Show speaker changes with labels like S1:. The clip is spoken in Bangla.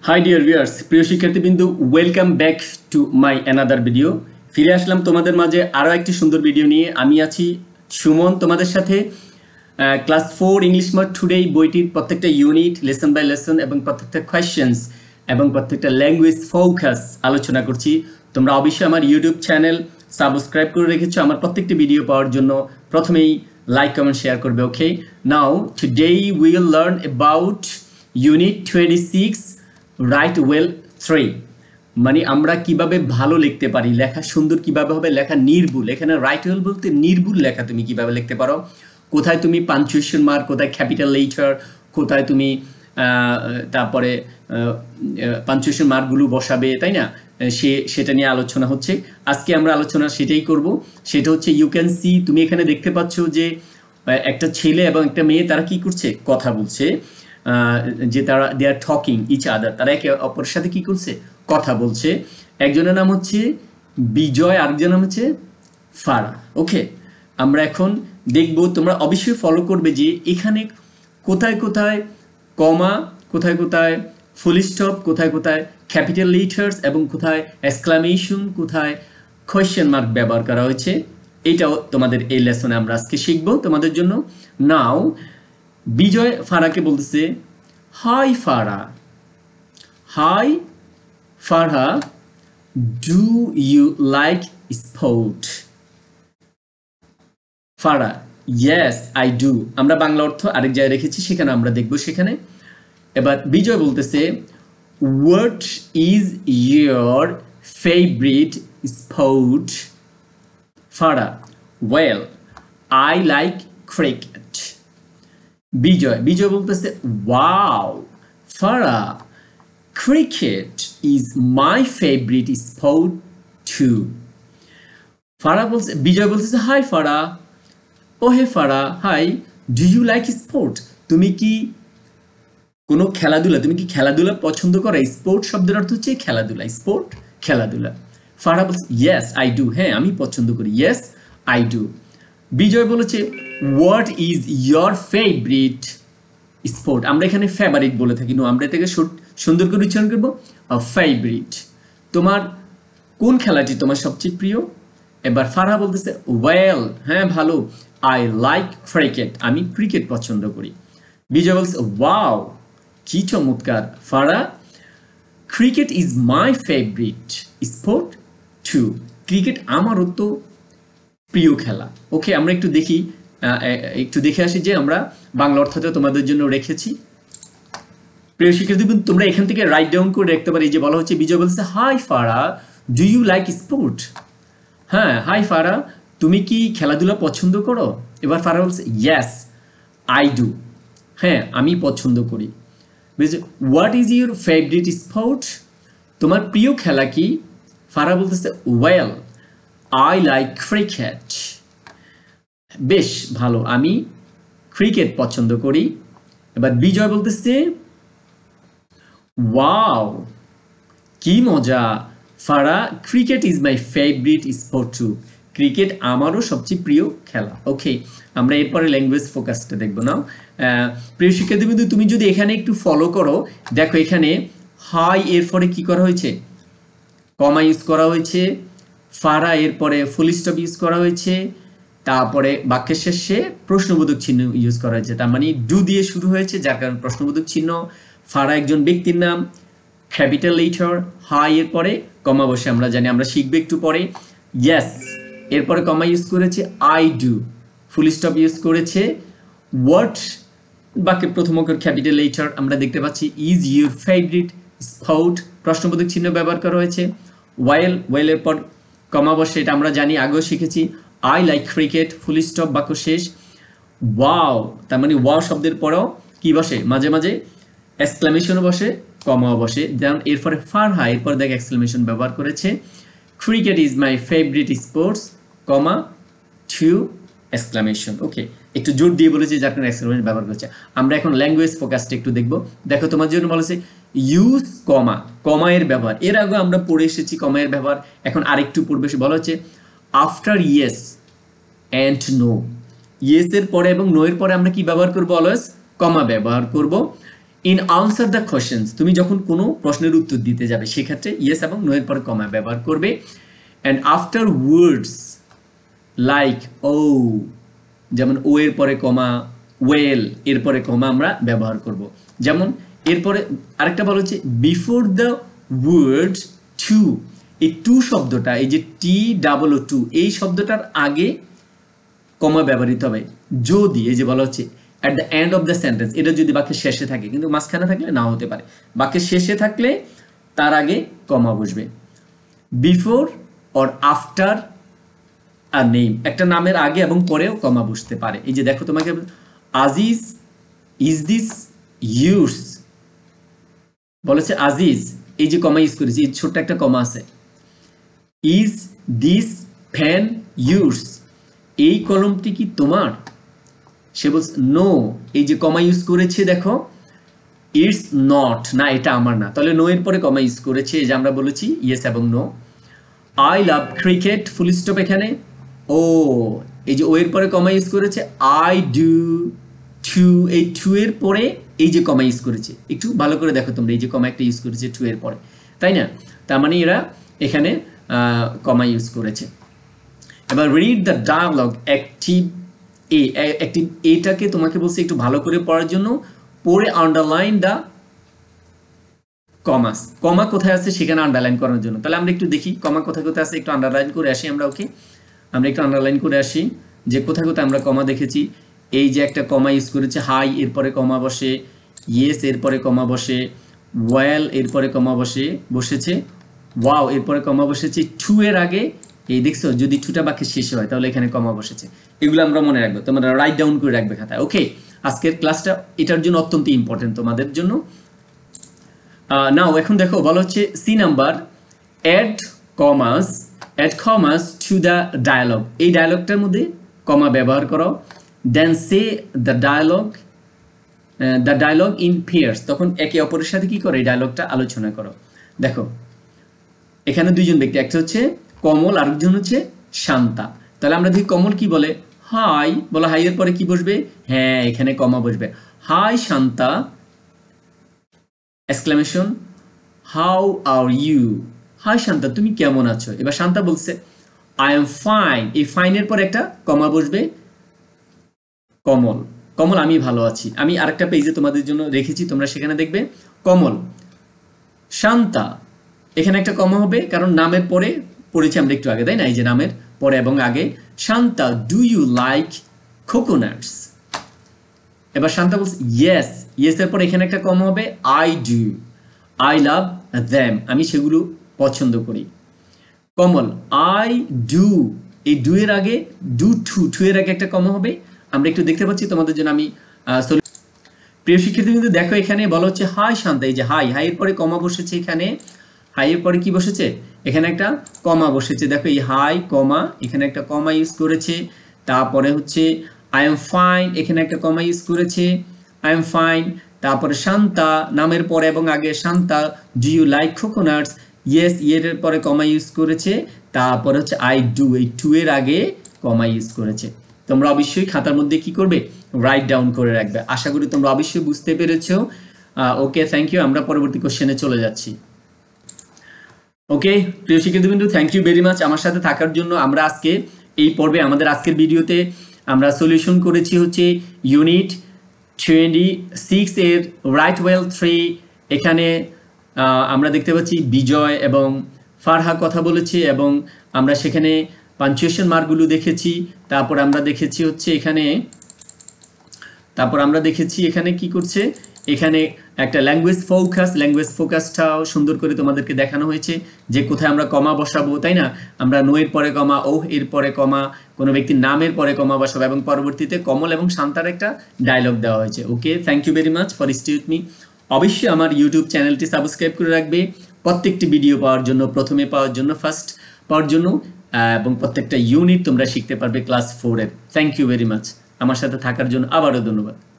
S1: হাই ডিয়ার ভিউয়ার্স, প্রিয় শিক্ষার্থীবৃন্দ, welcome back to my another video. ফিরে আসলাম তোমাদের মাঝে আরও একটি সুন্দর ভিডিও নিয়ে। আমি আছি সুমন তোমাদের সাথে। ক্লাস 4 ইংলিশ মার্ট টুডে বইটির প্রত্যেকটা ইউনিট, লেসন বাই লেসন এবং প্রত্যেকটা কোয়েশ্চেন্স এবং প্রত্যেকটা ল্যাঙ্গুয়েজ ফোকাস আলোচনা করছি। তোমরা অবশ্যই আমার ইউটিউব চ্যানেল সাবস্ক্রাইব করে রেখেছো আমার প্রত্যেকটি ভিডিও পাওয়ার জন্য। প্রথমেই লাইক কমেন্ট শেয়ার করবে। Okay, now today will learn about unit 26 write well 3, মানে আমরা কিভাবে ভালো লিখতে পারি, লেখা সুন্দর কিভাবে হবে, লেখা নির্ভুল। এখানে রাইট ওয়েল বলতে নির্ভুল লেখা তুমি কিভাবে লিখতে পারো, কোথায় তুমি পাঞ্চুয়েশন মার্ক, কোথায় ক্যাপিটাল লেটার, কোথায় তুমি তারপরে পাঞ্চুয়েশন মার্কগুলো বসাবে, তাই না? সেটা নিয়ে আলোচনা হচ্ছে। আজকে আমরা আলোচনা সেটাই করব। সেটা হচ্ছে ইউ ক্যান সি, তুমি এখানে দেখতে পাচ্ছ যে একটা ছেলে এবং একটা মেয়ে তারা কি করছে, কথা বলছে। যে তারা দে আর টকিং ইচ আদার, তারা একে অপরের সাথে কি করছে, কথা বলছে। একজনের নাম হচ্ছে বিজয়, আরেকজনের নাম হচ্ছে ফারা। ওকে, আমরা এখন দেখব, তোমরা অবশ্যই ফলো করবে যে এখানে কোথায় কোথায় কমা, কোথায় কোথায় ফুল স্টপ, কোথায় কোথায় ক্যাপিটাল লেটার্স এবং কোথায় এক্সক্লামেশন, কোথায় কোয়েশ্চেন মার্ক ব্যবহার করা হয়েছে। এটাও তোমাদের এই লেসনে আমরা আজকে শিখবো তোমাদের জন্য। নাও বিজয় ফারাকে বলতেছে, hi Farah, hi Farah, do you like sport? Farah, yes I do. আমরা বাংলা অর্থ আরেক জায়গায় রেখেছি, সেখানে আমরা দেখব সেখানে। এবার বিজয় বলতেছে, what is your favourite sport? Farah, well I like cricket. Bijoy বলতেছে, wow Farah, cricket is my favourite sport too. Farah বলছে, বিজয় বলতেছে, hi Farah, oh hey Farah, hi, do you like sport? তুমি কি কোনো খেলাধুলা, তুমি কি খেলাধুলা পছন্দ করো? স্পোর্ট শব্দের অর্থ হচ্ছে খেলাধুলা, স্পোর্ট খেলাধুলা। ফারা বলছে, ইয়েস আই ডু, হ্যাঁ আমি পছন্দ করি, ইয়েস আই ডু। বিজয় বলেছে, what is your favourite sport? আমরা এখানে ফেভারিট বলে থাকি, নো, আমরা এটাকে সুন্দর করে উচ্চারণ করবো ফেভারিট। তোমার কোন খেলাটি তোমার সবচেয়ে প্রিয়? এবার ফারহা বলতেছে, ওয়েল, হ্যাঁ ভালো, আই লাইক ক্রিকেট, আমি ক্রিকেট পছন্দ করি। বিজয় বলছে, ওয়াও, কি চমৎকার Farha, cricket is my favourite sport too, cricket আমারও তো প্রিয় খেলা। ওকে, আমরা একটু দেখে আসি যে আমরা বাংলা অর্থটা তোমাদের জন্য রেখেছি। প্রিয় শিক্ষার্থী, তোমরা এখান থেকে রাইট ডাউন করে রাখতে পারি। যে বলা হচ্ছে, বিজয় বলছে, hi Farah, do you like sport? হ্যাঁ, হাই ফারা, তুমি কি খেলাধুলা পছন্দ করো? এবার ফারা বলছে, ইয়েস আই ডু, হ্যাঁ আমি পছন্দ করি। What is your favourite sport? তোমার প্রিয় খেলা কি? ফারা বলতেছে, ওয়েল আই লাইক ক্রিকেট, বেশ ভালো, আমি ক্রিকেট পছন্দ করি। এবার বিজয় বলতেছে, ওয়াও, কি মজা Farah, cricket is my favourite sport too, cricket আমারও সবচেয়ে প্রিয় খেলা। ওকে, আমরা এরপরে ল্যাঙ্গুয়েজ ফোকাসটা দেখবো না। প্রিয় শিক্ষার্থীবৃন্দ, তুমি যদি এখানে একটু ফলো করো, দেখো এখানে হাই এরপরে কি করা হয়েছে, কমা ইউজ করা হয়েছে, ফারা এরপরে ফুল স্টপ ইউজ করা হয়েছে, তারপরে বাক্যের শেষে প্রশ্নবোধক চিহ্ন ইউজ করা হয়েছে। তার মানে ডু দিয়ে শুরু হয়েছে, যার কারণে প্রশ্নবোধক চিহ্ন। ফারা একজন ব্যক্তির নাম, ক্যাপিটাল লেটার, হাই এরপরে কমা বসে, আমরা জানি, আমরা শিখবো একটু পরে। ইয়েস এরপরে কমা ইউজ করেছে, I do, full stop use করেছে, হোয়াট বাক্যের প্রথম অক্ষর ক্যাপিটাল লেটার আমরা দেখতে পাচ্ছি, ইজ ইউর ফেভারিট স্পোর্ট, প্রশ্নবোধক চিহ্ন ব্যবহার করা হয়েছে। ওয়েলের পর কমা বসে, এটা আমরা জানি, আগেও শিখেছি। I like cricket, full stop, বাক্য শেষ। ওয়াও, তার মানে ওয়াও শব্দের পরেও কি বসে, মাঝে মাঝে এক্সক্লামেশনও বসে, কমাও বসে। যেমন এরপরে ফারহা, এরপর দেখ এক্সক্লামেশন ব্যবহার করেছে। Cricket is my favourite sports, comma, too, exclamation. Okay, একটু জোর দিয়ে বলেছি, যার কারণে এক্সক্লামেশন ব্যবহার করেছে। আমরা এখন ল্যাঙ্গুয়েজ ফোকাসটা একটু দেখবো। দেখো তোমার জন্য বলেছে ইউজ কমা, কমা এর ব্যবহার, এর আগে আমরা পড়ে এসেছি কমা এর ব্যবহার, এখন আরেকটু পড়বে। বলা হচ্ছে, after yes and no, yes এর পরে এবং নো এর পরে আমরা কি ব্যবহার করবো, অলওয়েজ কমা ব্যবহার করব। ইন আনসার দ্য কোশ্চেন্স, তুমি যখন কোনো প্রশ্নের উত্তর দিতে যাবে সেক্ষেত্রে ইয়েস এবং নো এর পরে কমা ব্যবহার করবে। অ্যান্ড আফটার ওয়ার্ডস লাইক ও, যেমন ও এর পরে কমা, ওয়েল এরপরে কমা আমরা ব্যবহার করব। যেমন এরপরে আরেকটা বলা হচ্ছে বিফোর দ্য ওয়ার্ড টু, এই টু শব্দটা, এই যে টি ডাবল ও টু, এই শব্দটার আগে কমা ব্যবহৃত হবে যদি, এই যে বলা হচ্ছে at the end of the sentence, এটা যদি বাক্যের শেষে থাকে, কিন্তু মাঝখানে থাকলে নাও হতে পারে, বাক্যের শেষে থাকলে তার আগে কমা বসবে। বিফোর অর আফটার আর নেম, একটা নামের আগে এবং পরেও কমা বসতে পারে। এই যে দেখো তোমাকে আজিজ, ইজ দিস ইউরস, বলেছে আজিজ, এই যে কমা ইউজ করেছি, এই ছোট্ট একটা কমা আছে। ইজ দিস ফ্যান ইউরস, এই কলমটি কি তোমার? সে বলছে নো, এই যে কমা ইউজ করেছে দেখো, ইটস নট, না এটা আমার না, তাহলে নো এর পরে কমা ইউজ করেছে, এই যে আমরা বলেছি ইয়েস এবং no. I love cricket, full stop এখানে, ও, এই যে ও এর পরে কমা ইউজ করেছে, আই ডু টু, এই টু এর পরে এই যে কমা ইউজ করেছে, একটু ভালো করে দেখো তোমরা, এই যে কমা একটা ইউজ করেছে টু এর পরে, তাই না? তার মানে এরা এখানে কমা ইউজ করেছে। এবার রিড দ্য ডায়ালগ অ্যাক্টিভ এ, অ্যাক্টিভ এটাকে তোমাকে বলছে একটু ভালো করে পড়ার জন্য, পড়ে আন্ডারলাইন দ্য কমাস, কমা কোথায় আছে সেখানে আন্ডারলাইন করার জন্য। তাহলে আমরা একটু দেখি কমা কোথায় কোথায় আছে, একটু আন্ডারলাইন করে আসি আমরা। ওকে, আমরা একটু আন্ডারলাইন করে আসি যে কোথায় কোথায় আমরা কমা দেখেছি। এই যে একটা কমা ইউজ করেছে, হাই এরপরে কমা বসে, ইয়েস এরপরে কমা বসে, ওয়েল এরপরে কমা বসেছে, ওয়াও এরপরে কমা বসেছে, টু এর আগে, এই দেখছো যদি টুটা বাক্যের শেষে হয় তাহলে এখানে কমা বসেছে। এগুলো আমরা মনে রাখবো, তোমরা রাইট ডাউন করে রাখবে খাতায়। ওকে, আজকের ক্লাসটা এটার জন্য অত্যন্ত ইম্পর্টেন্ট তোমাদের জন্য। নাও এখন দেখো বলা হচ্ছে C number, add commas to the dialogue, এই ডায়ালগটার মধ্যে কমা ব্যবহার করো। Then say the dialogue in pairs, তখন একে অপরের সাথে কি করে এই ডায়ালগটা আলোচনা করো। দেখো এখানে দুইজন ব্যক্তি, একটা হচ্ছে কমল, আরেকজন হচ্ছে শান্তা। তাহলে আমরা দেখি কমল কি বলে, হাই, বলো হাই এর পরে কি বসবে? হ্যাঁ, এখানে কমা বসবে। Hi Shanta, exclamation, how are you, hi Shanta তুমি কেমন আছো? এবার শান্তা বলছে আই এম ফাইন, এই ফাইনের পর একটা কমা বসবে, কমল আমি ভালো আছি। আমি আরেকটা পেজে তোমাদের জন্য রেখেছি, তোমরা সেখানে দেখবে কমল শান্তা, এখানে একটা কমা হবে কারণ নামের পরে পড়েছি আমরা একটু আগে, তাই না? এই যে নামের পরে এবং আগে, Shanta do you like coconuts, এবার শান্তা বলছে ইয়েস, এর পর এখানে একটা কমা হবে, I do, I love them, আমি সেগুলো পছন্দ করি। কমল আই ডু, এই ডু এর আগে টু এর আগে একটা কমা হবে, আমরা একটু দেখতে পাচ্ছি তোমাদের জন্য আমি। প্রিয় শিক্ষার্থী কিন্তু দেখো এখানে বলা হচ্ছে হাই শান্তা, এই যে হাই এর পরে কমা বসেছে, এখানে হাই এর পরে কি বসেছে? এখানে একটা কমা বসেছে, দেখো এই হাই কমা, এখানে একটা কমা ইউজ করেছে। তারপরে হচ্ছে আই এম ফাইন, এখানে একটা কমা ইউজ করেছে, আই এম ফাইন। তারপরে শান্তা, নামের পরে এবং আগে Shanta, do you like coconuts, yes এর পরে কমা ইউজ করেছে। তারপরে হচ্ছে আই ডু, এই টু এর আগে কমা ইউজ করেছে। তোমরা অবশ্যই খাতার মধ্যে কি করবে? রাইট ডাউন করে রাখবে। আশা করি তোমরা অবশ্যই বুঝতে পেরেছো। ওকে, থ্যাংক ইউ। আমরা পরবর্তী কোশ্চেনে চলে যাচ্ছি। ওকে প্রিয় শিক্ষার্থীবৃন্দ, থ্যাংক ইউ ভেরি মাচ আমার সাথে থাকার জন্য। আমরা আজকে এই পর্বে আমাদের আজকের ভিডিওতে আমরা সলিউশন করেছি হচ্ছে ইউনিট 26 এর রাইট ওয়েল 3। এখানে আমরা দেখতে পাচ্ছি বিজয় এবং ফারহা কথা বলেছে এবং আমরা সেখানে পাঞ্চুয়েশন মার্কগুলো দেখেছি। তারপর আমরা দেখেছি হচ্ছে এখানে কি করছে, এখানে একটা ল্যাঙ্গুয়েজ ফোকাসটাও সুন্দর করে তোমাদেরকে দেখানো হয়েছে যে কোথায় আমরা কমা বসাবো, তাই না? আমরা নো এর পরে কমা, ও এর পরে কমা, কোনো ব্যক্তির নামের পরে কমা বসাবো এবং পরবর্তীতে কমল এবং শান্তার একটা ডায়লগ দেওয়া হয়েছে। Okay, thank you very much for stay with me. অবশ্যই আমার ইউটিউব চ্যানেলটি সাবস্ক্রাইব করে রাখবে প্রত্যেকটি ভিডিও পাওয়ার জন্য, প্রথমে পাওয়ার জন্য, ফার্স্ট পাওয়ার জন্য, এবং প্রত্যেকটা ইউনিট তোমরা শিখতে পারবে ক্লাস 4 এর। থ্যাংক ইউ ভেরি মাচ আমার সাথে থাকার জন্য, আবারও ধন্যবাদ।